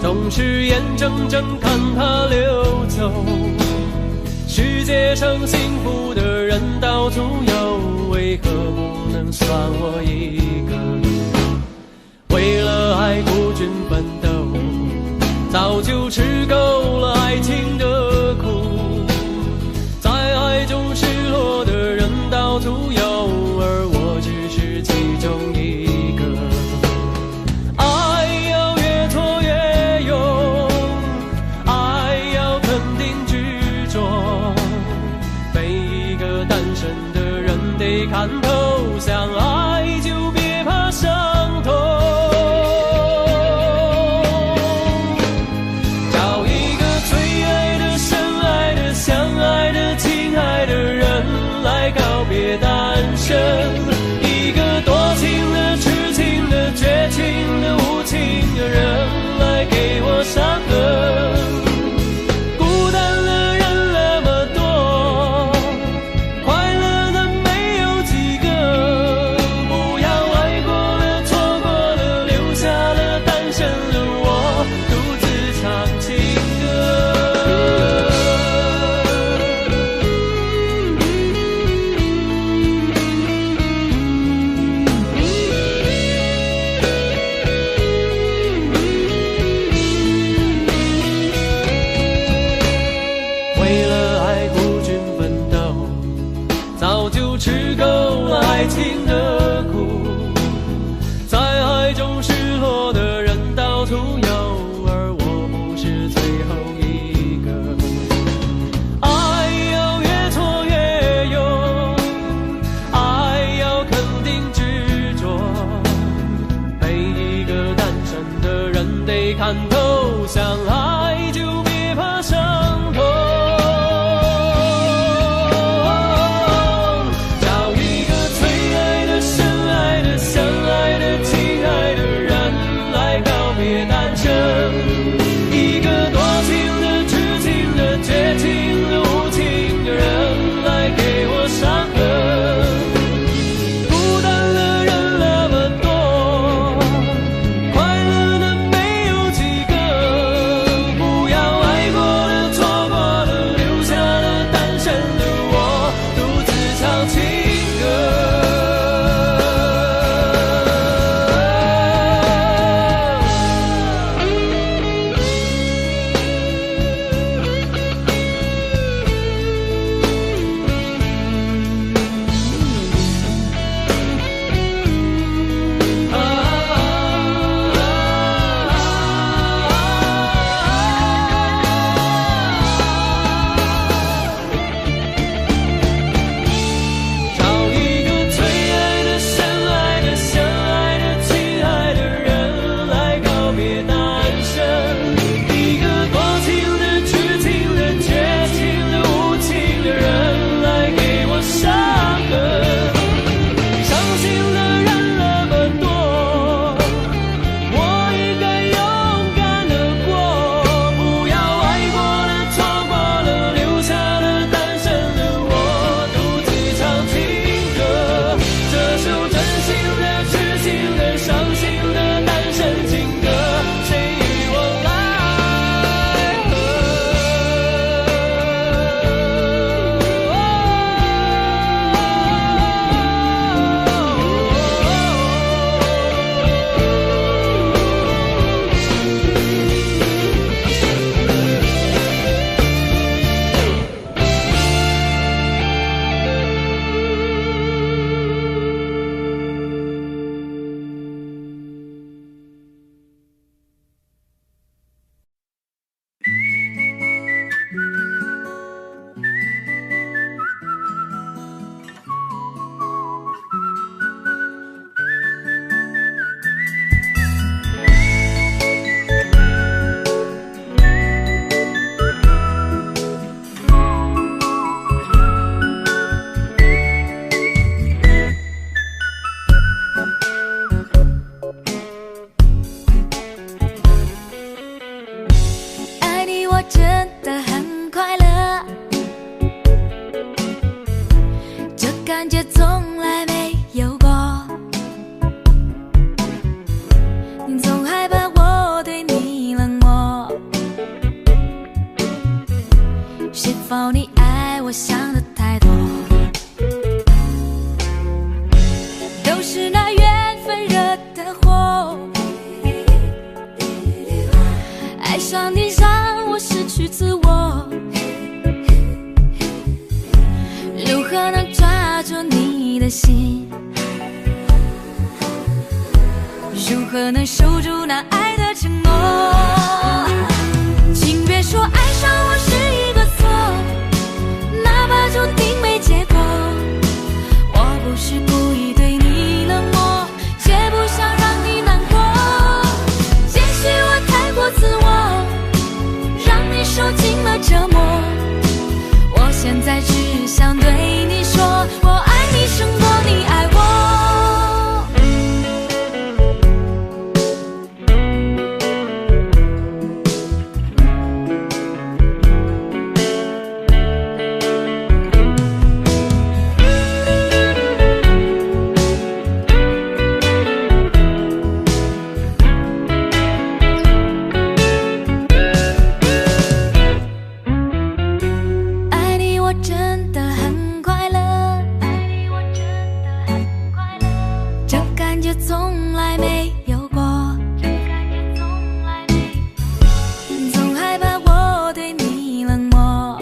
总是眼睁睁看它流走，世界上幸福的人到处有，为何不能算我一个？为了爱孤军奋斗，早就吃够了爱情的苦，在爱中失落的人到处有，而我只是其中一个。看透，相爱就别怕伤痛。找一个最爱的、深爱的、相爱的、亲爱的人来告别单身，一个多情的、痴情的、绝情的、无情的人来给我伤痕。吃够了爱情的苦，在爱中失落的人到处有，而我不是最后一个。爱要越挫越勇，爱要肯定执着，每一个单身的人得看透，相爱就别怕伤痛。一个多情的、痴情的、绝情的、无情的人来给我伤痕。孤单的人那么多，快乐的没有几个。感觉从来没有过。你总害怕我对你冷漠，是否你爱我想的太多？都是那缘分惹的祸，爱上你让我失去自我，如何能抓住你的心？如何能守住那爱的承诺？请别说爱上我是一个错，哪怕注定没结果。我不是故意对你冷漠，也不想让你难过。也许我太过自我，让你受尽了折磨。我现在只想对你说，我爱你胜过你爱我。从来没有过，总害怕我对你冷漠，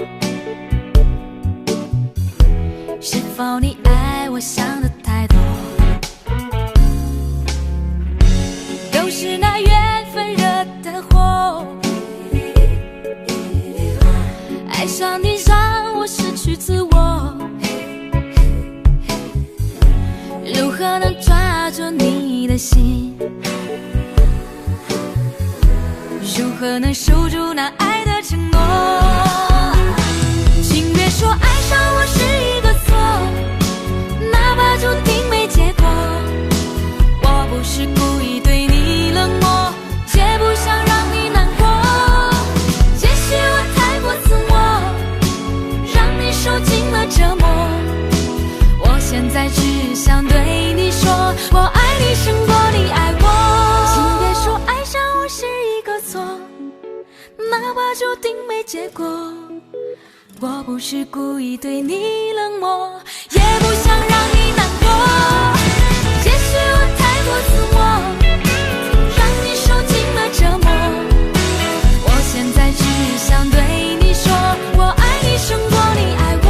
是否你爱我想的太多？都是那缘分惹的祸，爱上你让我失去自我，如何能抓住你的心？如何能守住那爱的承诺？请别说爱上我是一个错，哪怕注定没结果。我不是故意对你冷漠，也不想让你难过。也许我太过自我，让你受尽了折磨。我现在只想对你说，我爱你胜过你爱我。请别说爱上我是一个错，哪怕注定没结果。我不是故意对你冷漠，也不想让你难过。也许我太过自我，让你受尽了折磨。我现在只想对你说，我爱你胜过你爱我。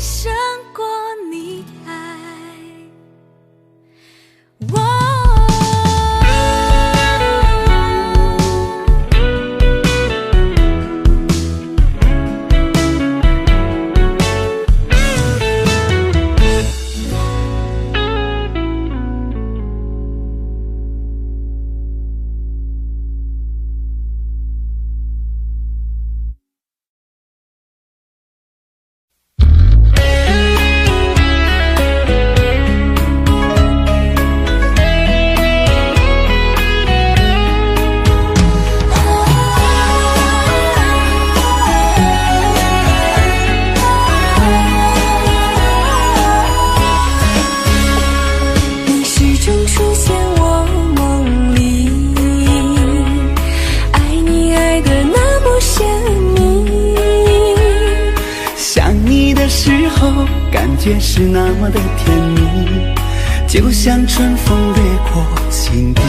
胜过你爱我。觉是那么的甜蜜，就像春风掠过心底。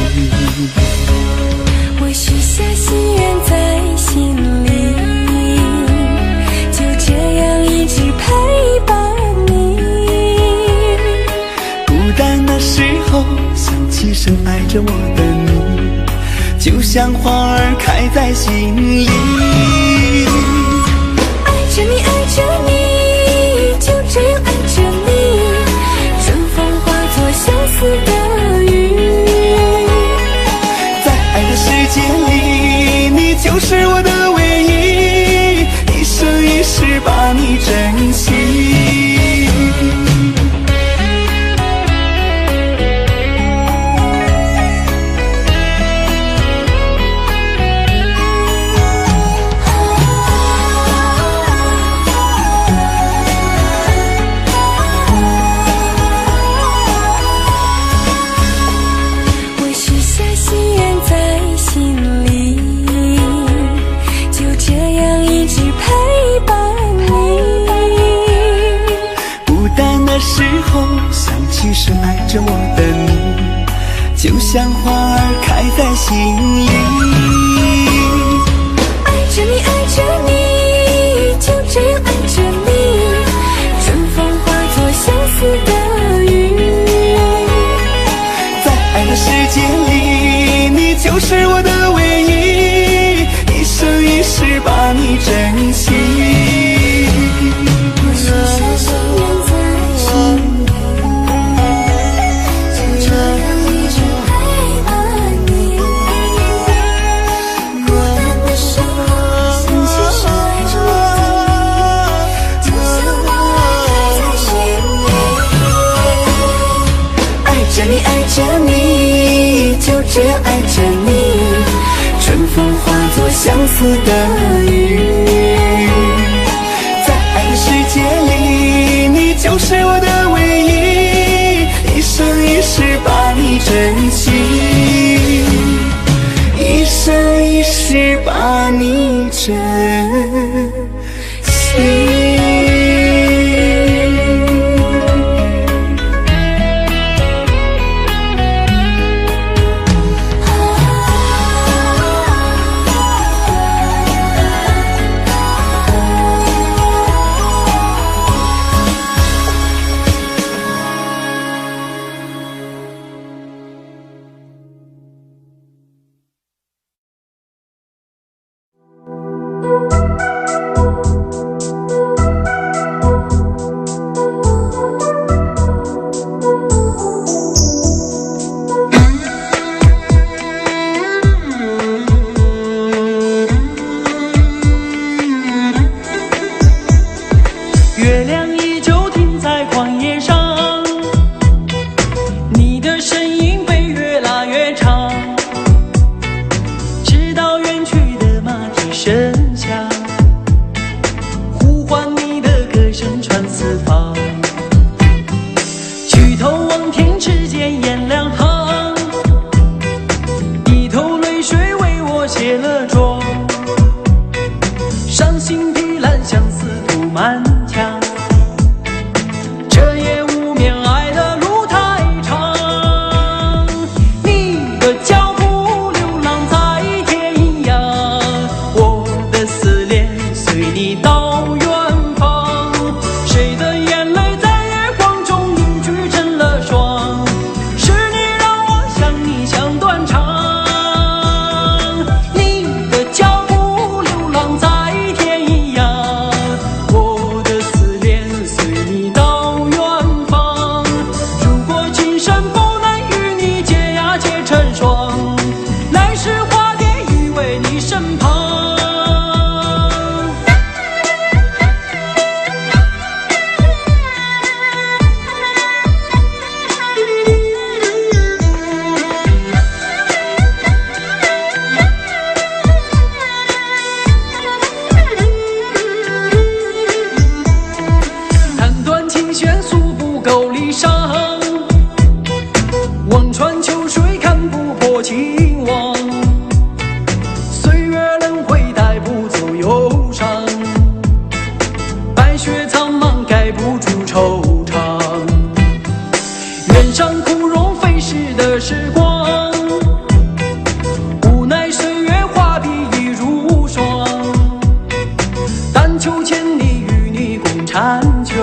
我许下心愿在心里，就这样一直陪伴你。孤单的时候想起深爱着我的你，就像花儿开在心里。爱着你，爱着你，就这样爱着你，春风化作相思的雨。在像花儿开在心里。爱着你，爱着你，就这样爱着你，春风化作相思的雨。在爱的世界里，你就是我的唯一，一生一世把你珍惜。我许下心愿在心里，就这样一直陪伴你。孤单的时候，想起深爱着你，就像花儿开在心里。爱着你，爱着你，就这样爱着你，春风化作相思的雨。在爱的世界里，你就是我的唯一，一生一世把你珍惜，一生一世把你珍惜。月亮依旧停在旷野上，你的身影被越拉越长，直到远去的马蹄声响，呼唤你的歌声传四方。举头望天，只见雁两行，一头泪水为我卸了妆，伤心的蓝相思涂满墙，这夜无眠，爱的路太长。你的脚步流浪在天涯，我的思念随你到远方。谁的眼泪在月光中凝聚成了霜？是你让我想你想断肠。你的脚步流浪在天涯，我的思念随你到远方。如果今生不能与你结呀结成双，来世化蝶依偎你身旁。弹断琴弦诉不够离殇，望穿秋水看不破情网。岁月轮回带不走忧伤，白雪苍茫盖不住惆怅。原上枯荣飞逝的时光，无奈岁月画笔已如霜。但求千里与你共婵娟，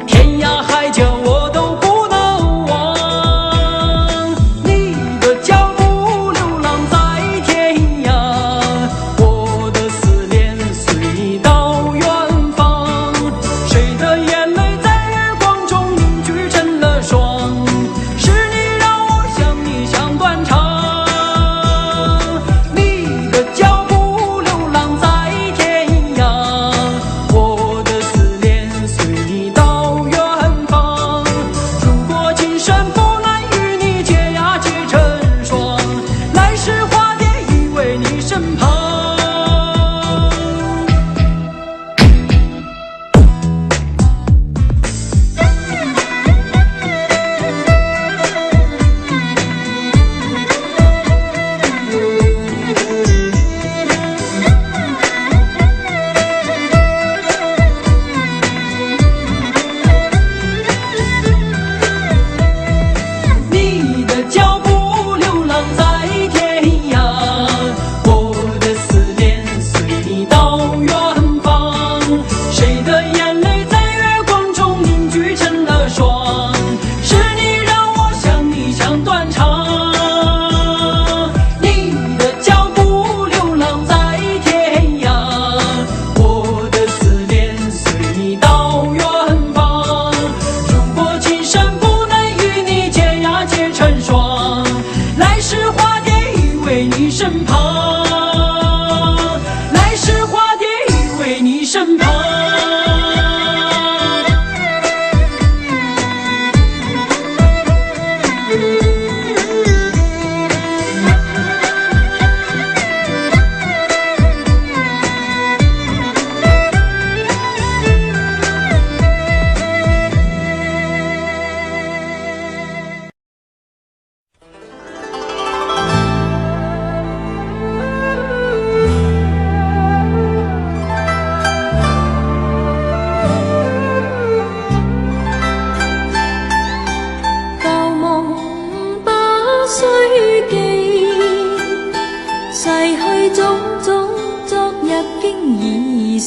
天涯海角我都不能忘。你的脚步流浪在天涯，我的思念随你到远方。谁的眼泪在月光中凝聚成了霜？是你让我想你想断肠。你的脚步流浪在天涯，我的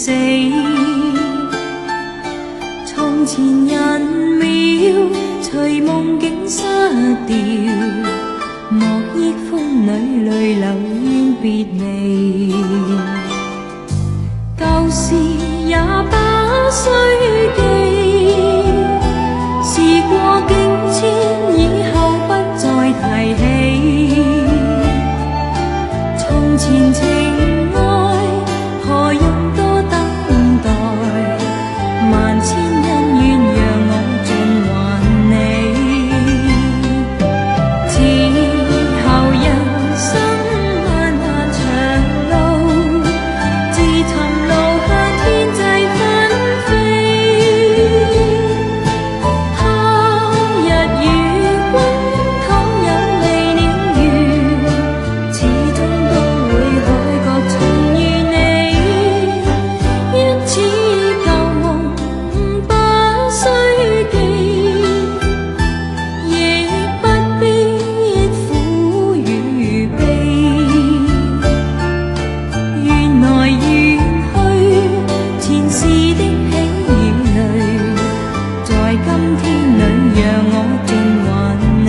死。從前人渺，隨夢境失掉，莫憶風裏淚流怨別離。舊事也不需記，事過境遷，以後不再提起。從前情愛何用多等待，萬千恩怨讓我盡還你。此後人生漫漫長路，自尋路向天際紛飛。他日與君倘有未了緣，始終都會海角重遇你。因此舊夢不需記，亦不必苦與悲。緣來緣去，前事的喜與淚，在今天裏讓我盡還你。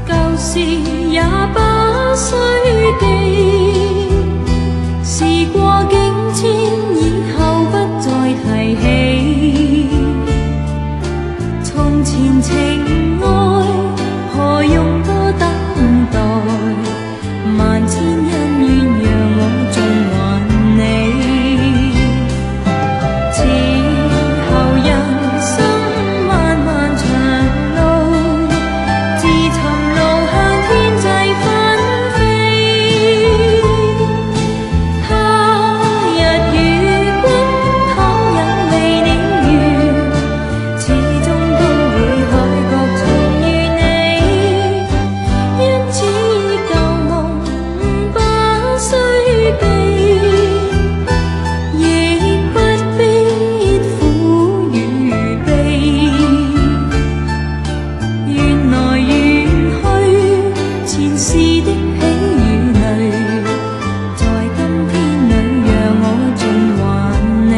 舊事也不需記，事過境遷，以後不再提起。從前情愛何用多等待，萬千恩怨讓我盡還你。此後人生漫漫長路，自尋路向天際紛飛。他日與君倘有未了緣，始終都會海角重遇你。因此舊夢不需記，亦不必苦與悲。緣來緣去，前事的喜與淚，在今天裏讓我盡還你。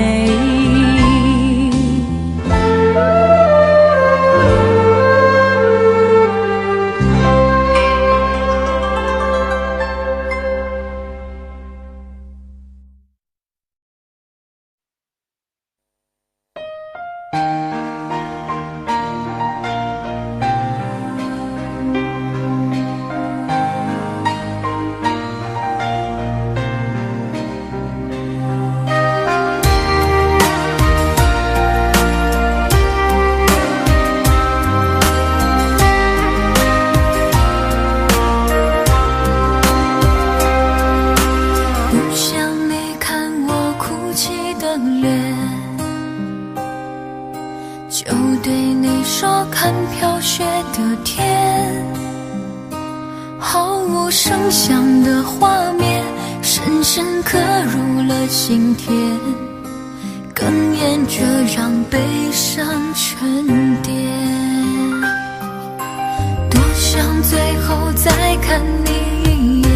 不想你看我哭泣的脸，就对你说看飘雪的天。毫无声响的画面，深深刻入了心田，哽咽着让悲伤沉淀。多想最后再看你一眼，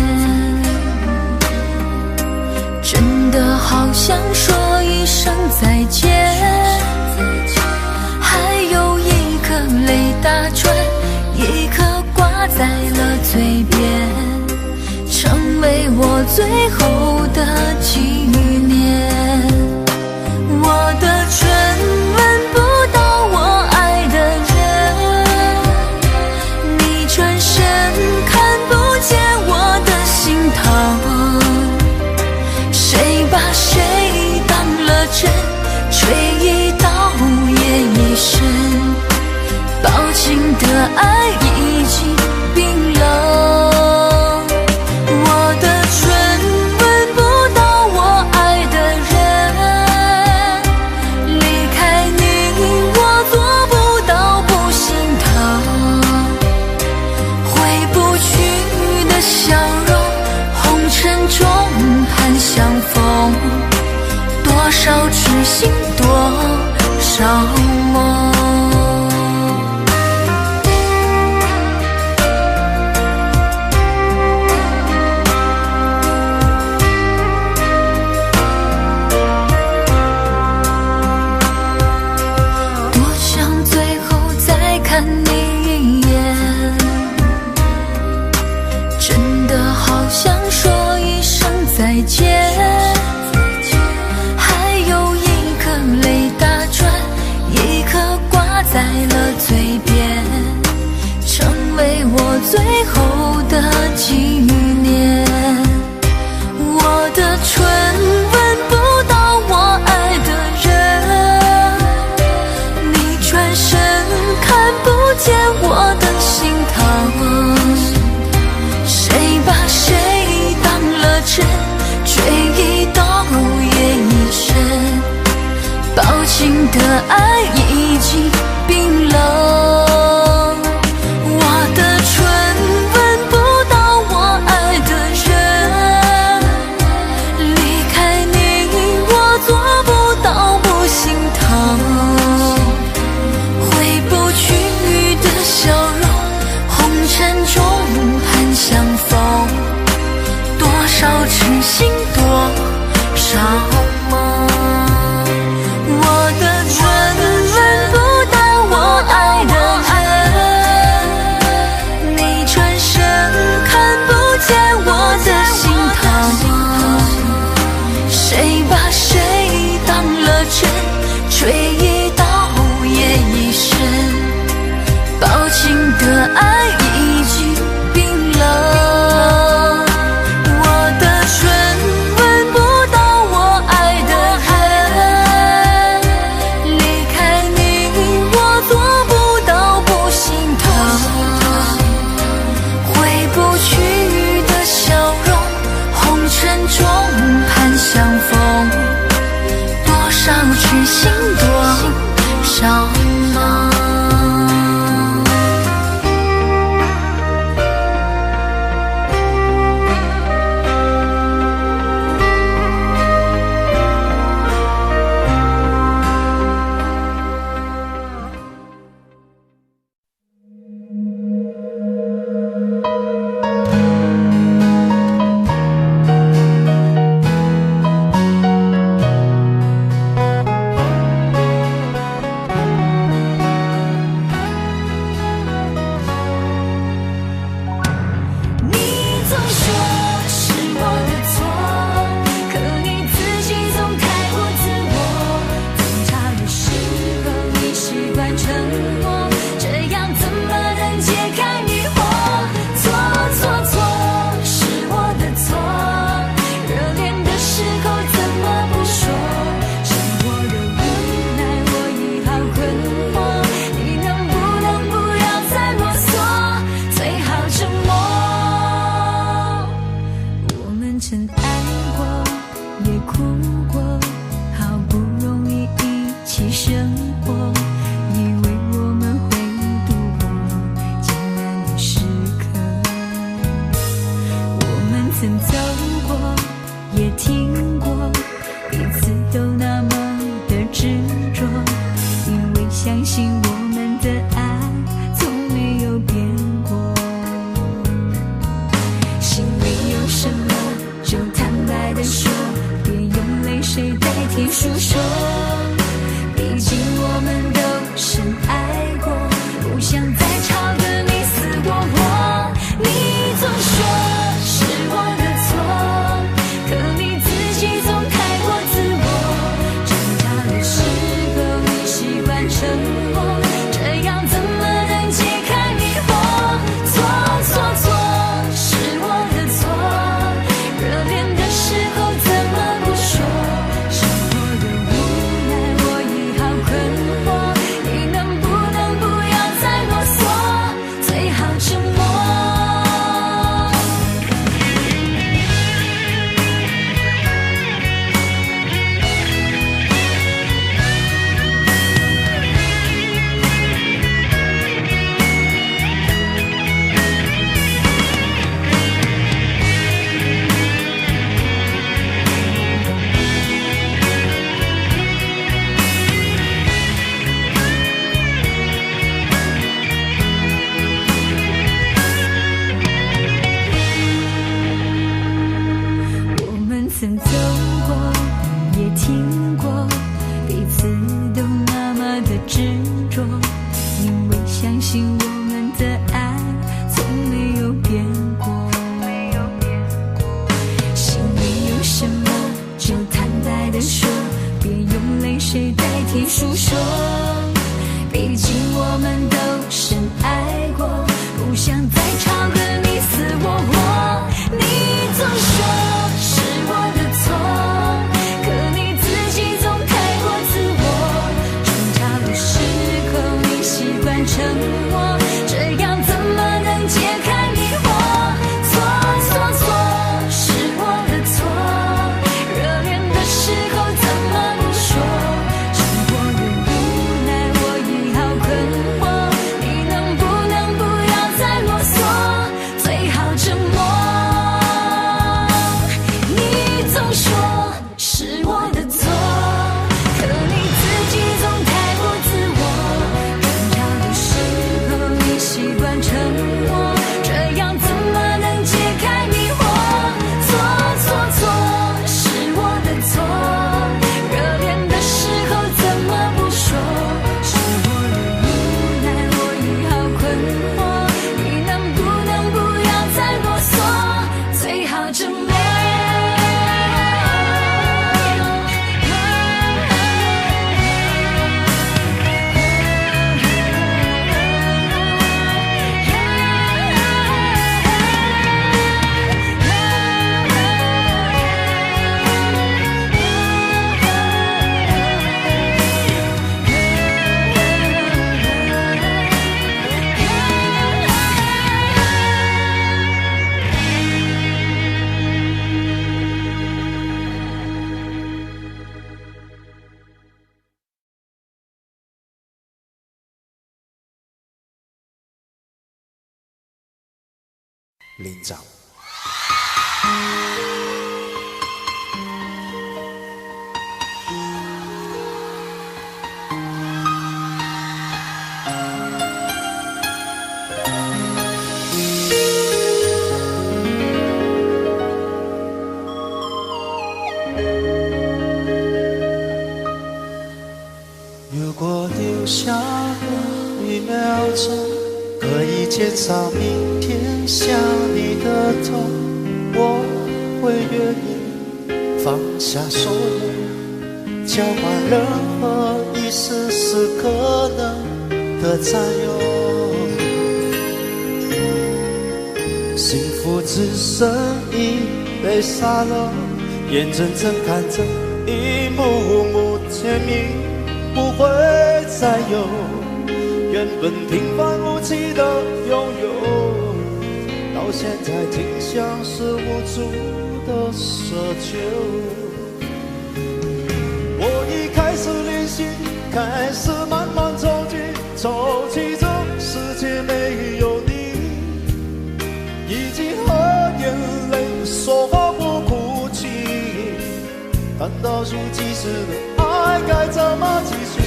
真的好想说一声再见。还有一颗泪打转，一颗挂在了嘴边，成为我最后的纪念。我的唇吻不到我爱的人，你转身看不见我的心疼。谁把谁当了真，吹一刀也一生，抱紧的爱已经冰冷。我的唇吻不到我爱的人，离开你我做不到不心少梦。多想最后再看你一眼，真的好想说一声再见，还有一颗泪打转，一颗挂在了嘴边，成为我最后的纪念。我的唇吻不到我爱的人，你转身看不见我的心疼，谁把谁当了真，追忆到夜已深，抱紧的爱已经冰冷。我的唇吻不到我爱的人，离开你我做不到不心疼，回不去的笑容，红尘中盼相逢，多少痴心多少梦。我的唇吻不到我爱的人，你转身看不见我的心疼，谁把谁当了真，追忆到夜已深，抱紧的爱已经冰冷。我的唇吻不到我爱的人，离开你我做不到不心疼，回不去的笑容，红尘中盼相逢，多少痴心多少梦。热恋的时候怎么不说，生活的无林长。如果留下了1秒钟，可以减少明天想你的痛，我会愿意放下所有，交换任何一丝丝可能的占有。幸福只剩一杯沙漏，眼睁睁看着一幕幕甜蜜不会再有，原本平凡无奇的拥有，到现在竟像是无助的奢求。我已开始练习，开始慢慢抽泣，抽泣这世界没有你，已经和眼泪说话不哭泣，但倒数计时的爱该怎么继续？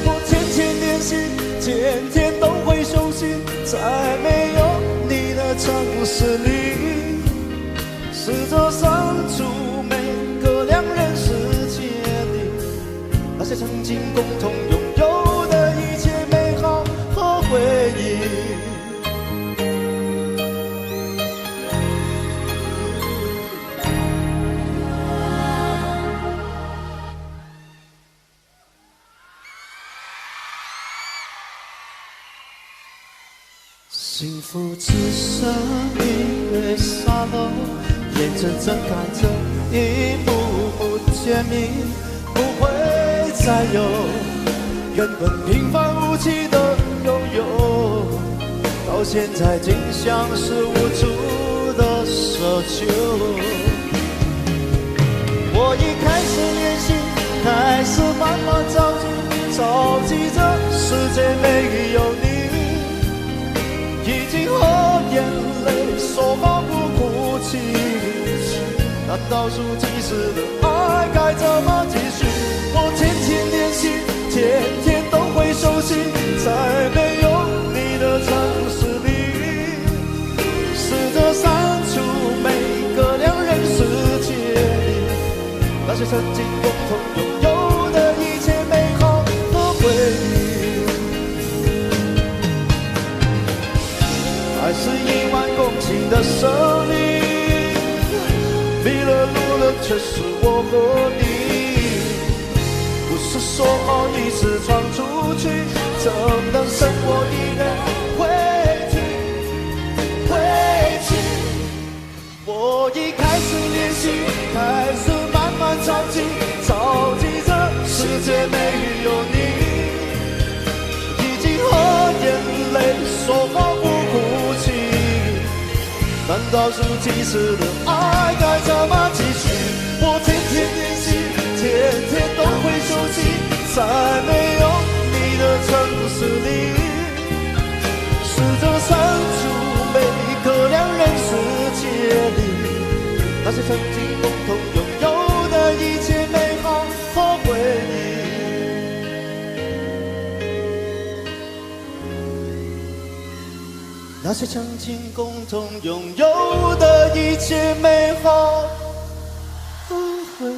我天天练习，天天都会休息，在没有你的城市里，试着删除每个两人世界里那些曾经共同拥有的一切美好和回忆。幸福只剩一杯沙漏，眼睁睁看着一幕幕甜蜜不会再有，原本平凡无奇的拥有，到现在竟像是无助的奢求。我已开始练习，开始慢慢着急，着急这世界没有你，已经和眼泪说话不哭泣，但倒数计时的爱该怎么继续？我天天练习，天天都会熟悉，在没有你的城市里，试着删除每个两人世界里那些曾经共同拥有的一切美好和回忆。爱是1万公顷的森林，迷了路了却是我和你，不是说好一次闯出去，怎能剩我一人回去？我已开始练习，开始慢慢着急，着急这世界没有你，已经和眼泪说话不哭泣，但倒数计时的爱该怎么继续？我天天练习，天天都会熟悉，在没有你的城市里，试着删除每个两人世界里那些曾经共同拥有的一切美好和回忆。那些曾经共同拥有的一切美好和回忆。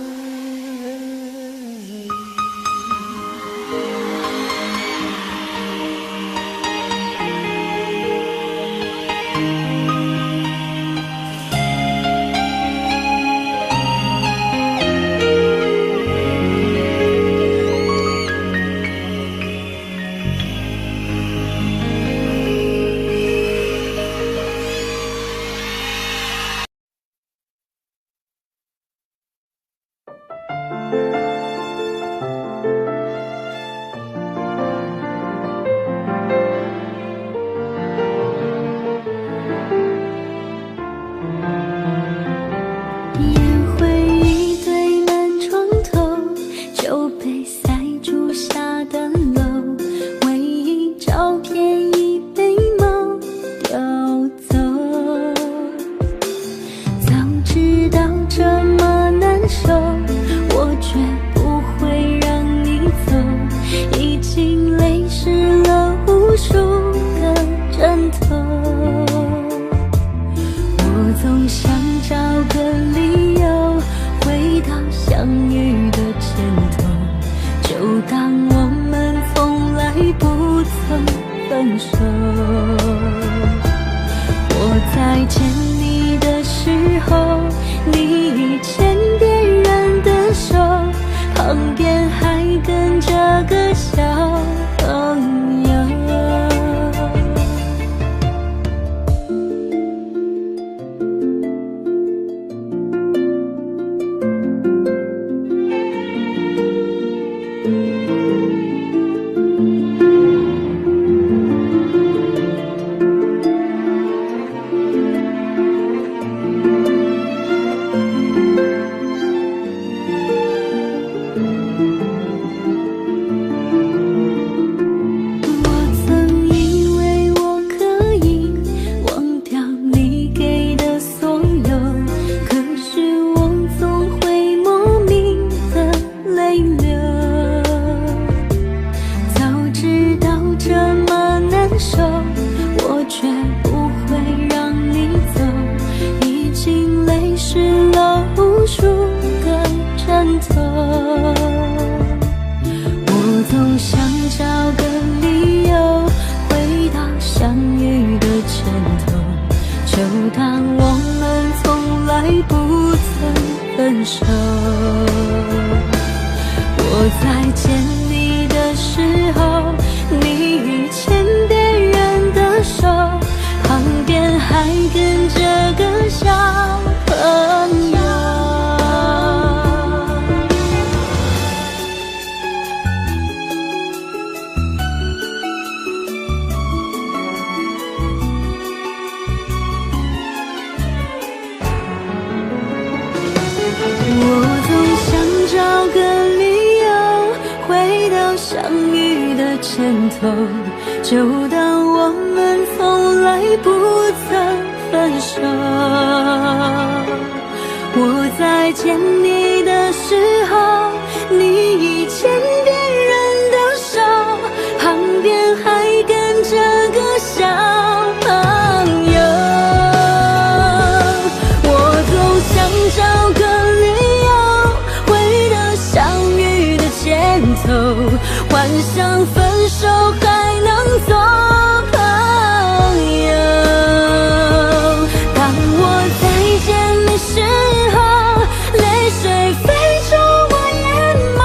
旁边还跟着个小朋友。我再见你的时候，你已牵别人的手，旁边还跟着个小朋友。我总想找个理由回到相遇的前头，就当我们从来不曾分手。我再见你的时候，你已牵别人的手，旁边还跟着个小朋友。我总想找个理由回到相遇的前头，幻想分手还能做朋友。当我再见你时候，泪水飞出我眼眸，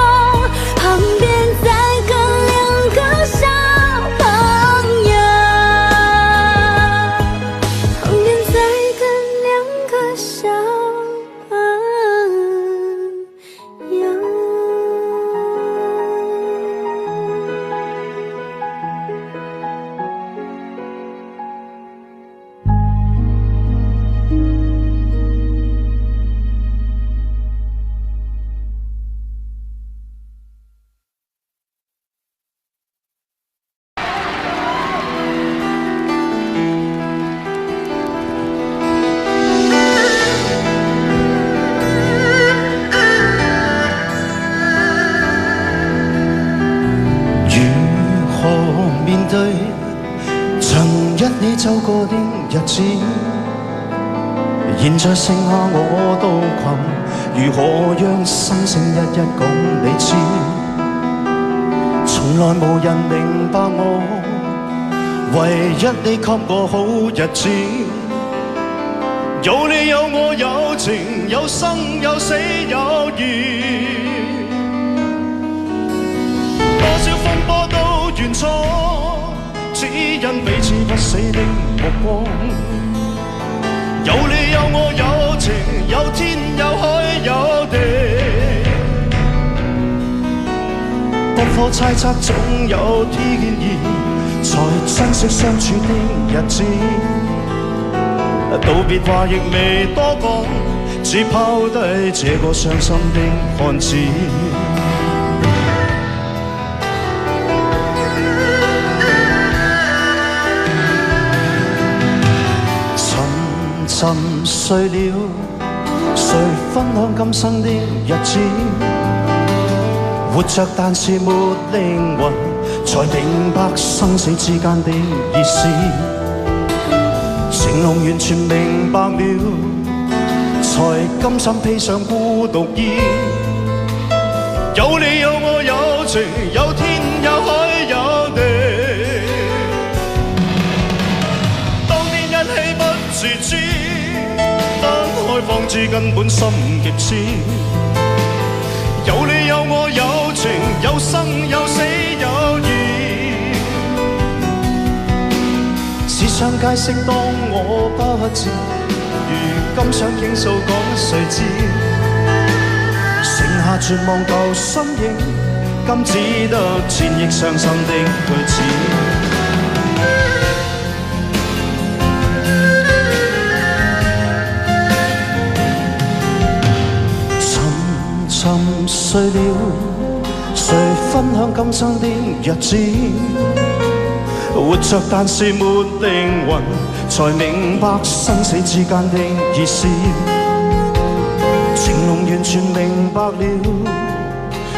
旁边再跟两个小朋友，旁边再跟两个小朋友。你走過的日子，現在剩下我獨行，如何讓心聲一一講你知？從來無人明白我，唯一你給我好日子。有你有我有情，有生有死有義，多少風波都願闖，只因彼此不死的目光。有你有我有情，有天有海有地，不可猜測總有天意，才珍惜相處的日子。道別話亦未多講，只拋低這個傷心的漢子。沉睡了，誰分享今生的日子？活着但是沒靈魂，才明白生死之間的意思。情濃完全明白了，才甘心披上孤獨衣。有你有我有情，有天有海有地，當年一起不自知，分開方知根本心極痴。有你有我有情，有生有死有義。只想解釋當我不知，如今想傾訴講誰知？剩下絕望舊身影，今只得千億傷心的句子。沉睡了，誰分享今生的日子？活着但是沒靈魂，才明白生死之間的意思。情濃完全明白了，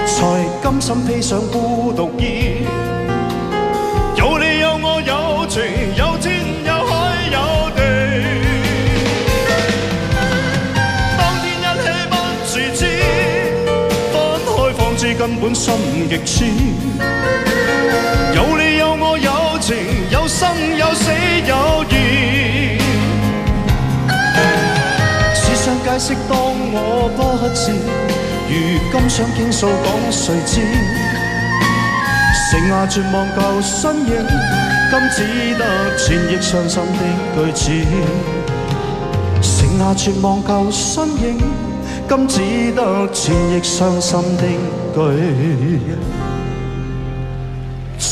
才甘心披上孤獨衣。有你有我有情，有天有海有地。當天一起不自知，根本心極痴，有你有我有情，有生有死有義。只想解釋當我不知，如今想傾訴講誰知？剩下絕望舊身影，今只得千億傷心的句子。剩下絕望舊身影，今只得千億傷心的句子。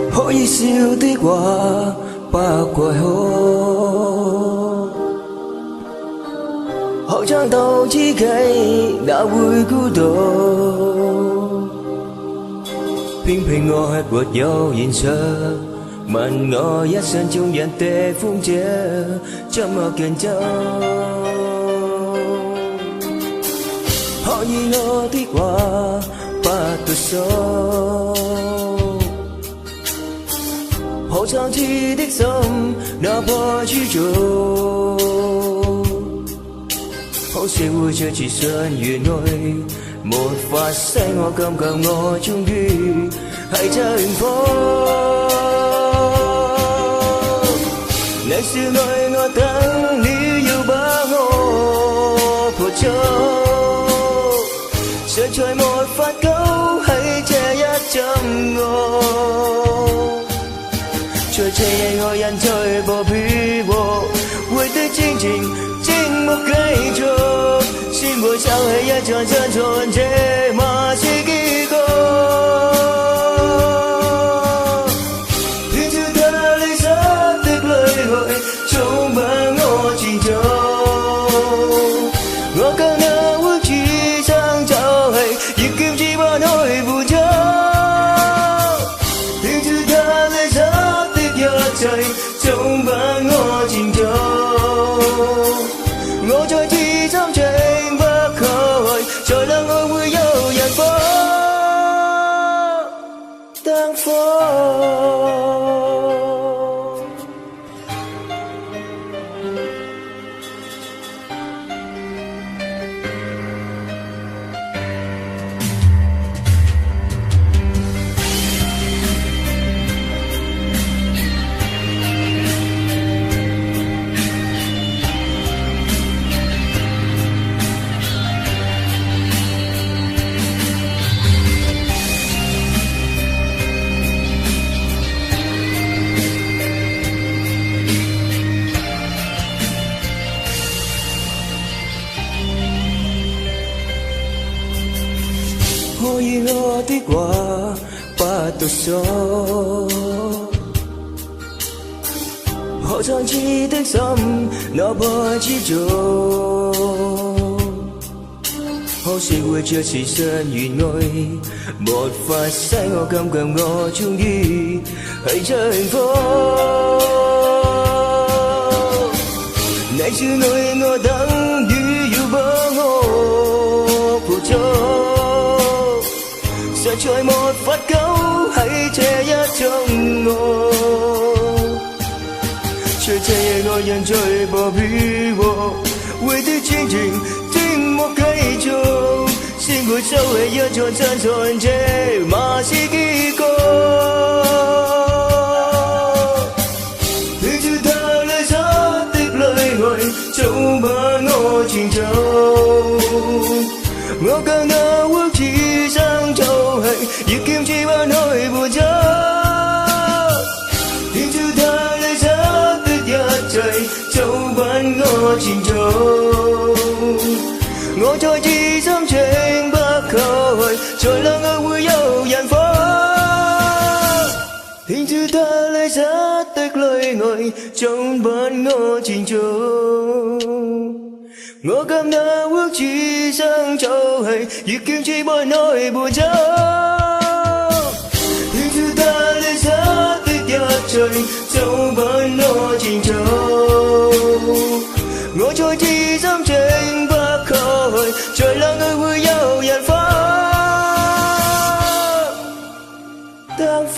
可以笑的話不怪可，學唱到知己哪會孤獨？偏偏我吃沒有現實，問我一生中人的風景怎麼競爭？可以我的話不獨訴，可創知的心哪怕知足，可社會這自信原來沒法使我感覺我終於係幸福。你說愛我等你要把我抱走，實在沒法救喺這一陣我。在這夜愛人在播片和回的戰情靜默繼續，先會想起一場真錯，這馬是結局。聽着他離散的淚來充滿我前奏，我更能會只想就係亦叫自把愛付出。聽着他離散的一切充滿我前奏，我在自心情不開，才能愛會有人放燈火。可以我的話不讀數，可創始的心哪怕知足，可惜會着時辰原愛沒法使我感覺我終於係幸福。你說愛我等於要幫我付出，實在沒法苟喺這一種愛，卻這愛人在破與和，為的專情靜默繼續，先會收起一座真相，這馬是結局。早晚我前走，我更那活此生就係要堅持挽去伴走，天照太你捨的一切，早晚我前走，我再自心情不蓋，在冷愛會有人火，天照太你捨的淚愛，早晚我前走。我今那活此生就係要堅持挽去伴走，天照帶你捨的一切，早晚我前走，我再自心情不蓋，在冷愛會有人火燈火。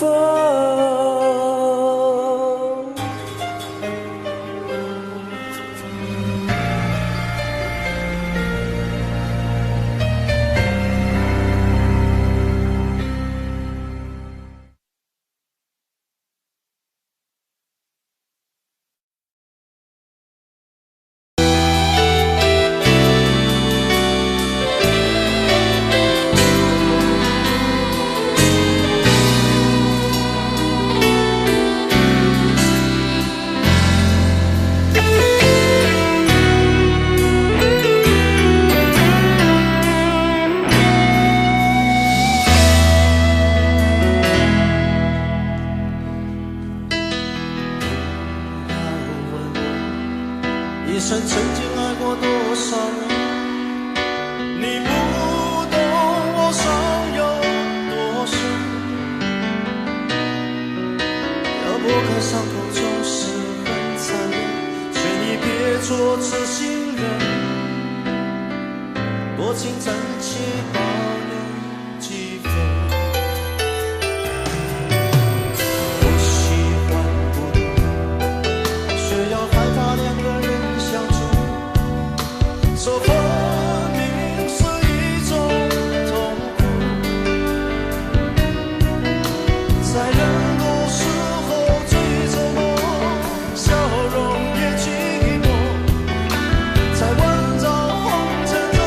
在万丈红尘中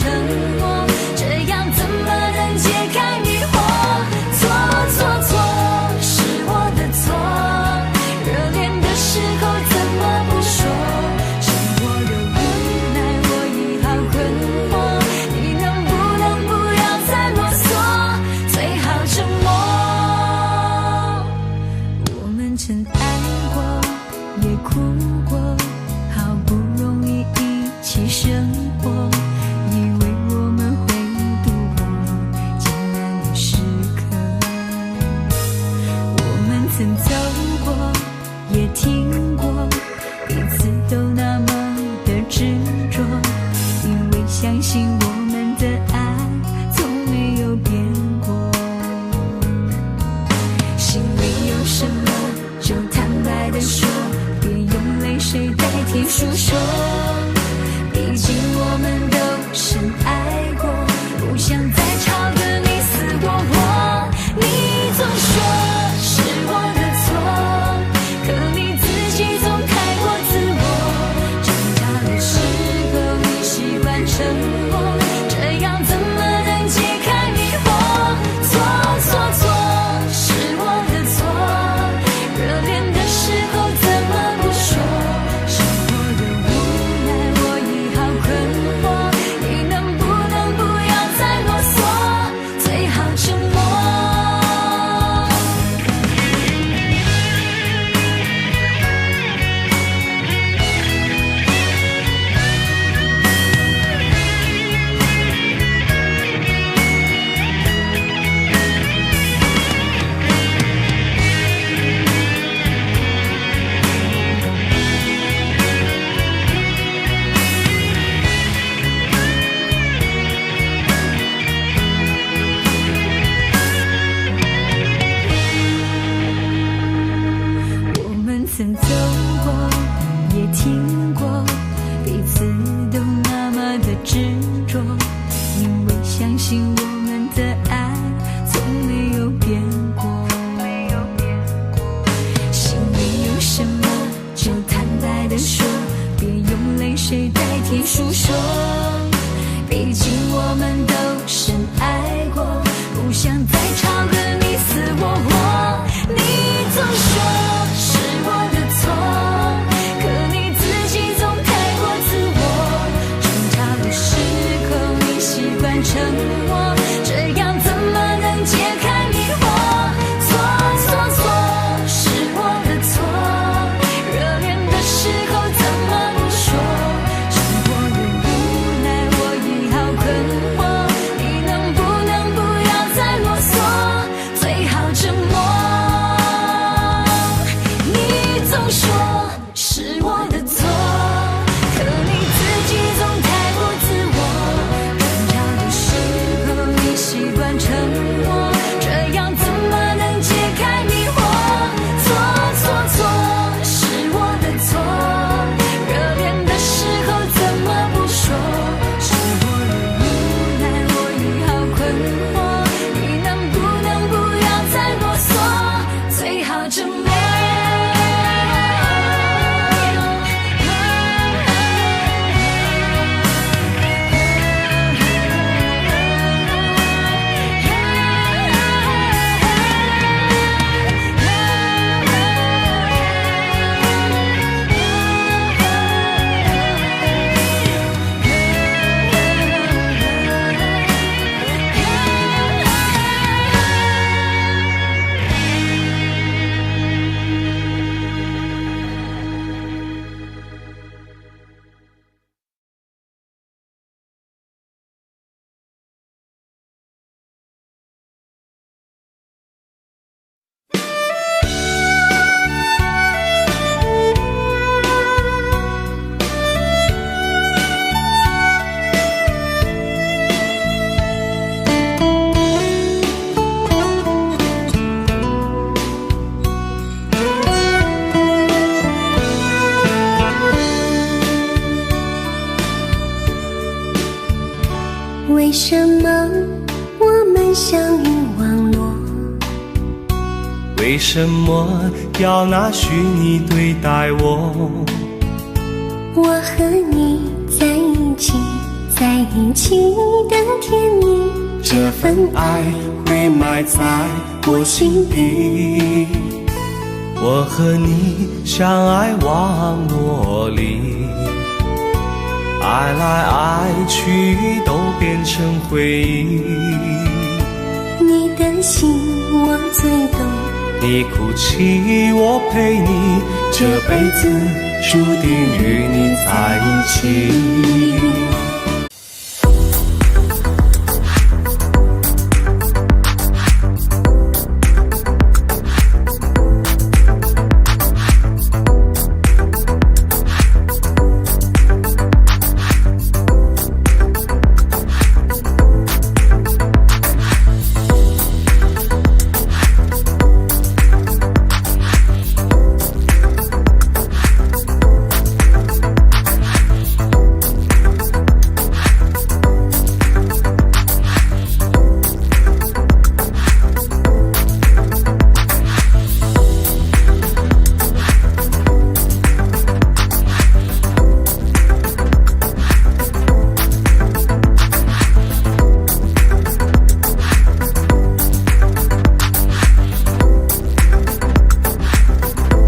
沉默，这样怎么能解开迷惑？错错错，是我的错，热恋的时候怎么不说？生活的无奈我已好困惑，你能不能不要再啰嗦，最好沉默。我们曾爱过也哭过，好不容易一起生活，以为我们会度过艰难的时刻。我们曾走过也听过，彼此都那么的执着，因为相信我们的爱从没有变过。心里有什么就坦白地说，别用泪水代替诉说，毕竟我们都深爱过，不想再吵得你死我活。你总说是我的错，可你自己总太过自我，挣扎的时候你习惯沉默，这样怎么能解开迷惑？错错错，是我的错，热恋的时候怎么不说？生活的无奈我已好困惑，你能不能不要再啰嗦，最好沉默。我们曾走过也听过，彼此都那么的执着，因为相信我们的爱从没有变过。心里有什么就坦白地说，别用泪水代替诉说，毕竟我们都深爱过，不想再吵得你死我活。你总说是我的错，可你自己总太过自我，挣扎的时候你习惯沉默，这样怎么能解开迷惑？错错错，是我的错，热恋的时候怎么不说？生活的无奈我已好困惑，你能不能不要再啰嗦，最好沉默。你总说是我的错，可你自己总太过自我，挣扎的时候你习惯沉默，这样怎么能解开迷惑？错错错，是我的错，热恋的时候怎么不说？生活的无奈我已好困惑，你能不能不要再啰嗦，最好沉默。为什么我们相遇网络？为什么要拿虚拟对待我？我和你在一起，在一起的甜蜜，这份爱会埋在我心底。我和你相爱网络里，爱来爱去都变成回忆。你的心我最懂，你哭泣我陪你，这辈子注定与你在一起。